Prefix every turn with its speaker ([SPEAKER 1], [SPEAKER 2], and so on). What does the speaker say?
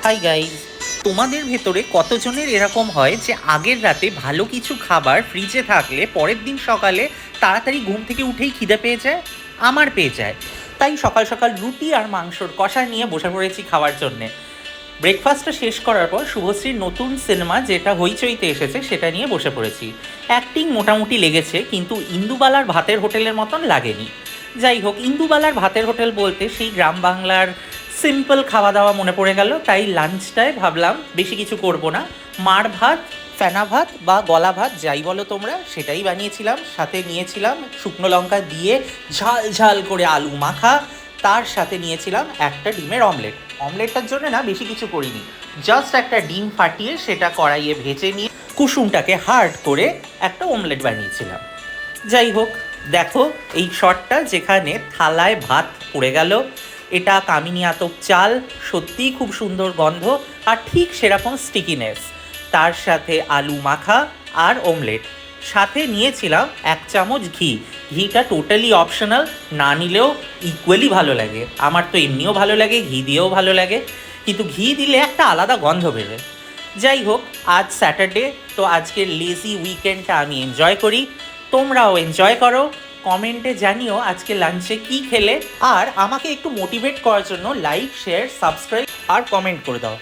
[SPEAKER 1] Hi guys, তোমাদের ভেতরে কতজনের এরকম হয় যে আগের রাতে ভালো কিছু খাবার ফ্রিজে থাকলে পরের দিন সকালে তাড়াতাড়ি ঘুম থেকে উঠেই খিদে পেয়ে যায়? আমার পেয়ে যায়। তাই সকাল সকাল রুটি আর মাংসর কষা নিয়ে বসে পড়েছি খাওয়ার জন্যে। ব্রেকফাস্টটা শেষ করার পর শুভশ্রীর নতুন সিনেমা যেটা হইচইতে এসেছে সেটা নিয়ে বসে পড়েছি। অ্যাক্টিং মোটামুটি লেগেছে, কিন্তু ইন্দুবালার ভাতের হোটেলের মতন লাগেনি। যাই হোক, ইন্দুবালার ভাতের হোটেল বলতে সেই গ্রাম বাংলার সিম্পল খাওয়া দাওয়া মনে পড়ে গেল। তাই লাঞ্চটায় ভাবলাম বেশি কিছু করব না, মাড় ভাত, ফেনা ভাত বা গলা ভাত যাই বলো তোমরা, সেটাই বানিয়েছিলাম। সাথে নিয়েছিলাম শুকনো লঙ্কা দিয়ে ঝাল ঝাল করে আলু মাখা। তার সাথে নিয়েছিলাম একটা ডিমের অমলেট। অমলেটটার জন্য না বেশি কিছু করিনি, জাস্ট একটা ডিম ফাটিয়ে সেটা কড়াইয়ে ভেজে নিয়ে কুসুমটাকে হার্ড করে একটা অমলেট বানিয়েছিলাম। যাই হোক, দেখো এই শটটা যেখানে থালায় ভাত পড়ে গেল, এটা কামিনী আতপ চাল, সত্যিই খুব সুন্দর গন্ধ আর ঠিক সেরকম স্টিকিনেস। তার সাথে আলু মাখা আর অমলেট, সাথে নিয়েছিলাম 1 চামচ ঘি। ঘিটা টোটালি অপশনাল, না নিলেও ইকুয়ালি ভালো লাগে। আমার তো এমনিও ভালো লাগে, ঘি দিয়েও ভালো লাগে, কিন্তু ঘি দিলে একটা আলাদা গন্ধ বেরোয়। যাই হোক, আজ স্যাটারডে, তো আজকের লেজি উইকেন্ডটা আমি এনজয় করি। তোমরাও এনজয় করো। কমেন্টে জানিও আজকে লাঞ্চে কি খেলে, আর আমাকে একটু মোটিভেট করার জন্য লাইক, শেয়ার, সাবস্ক্রাইব আর কমেন্ট করে দাও।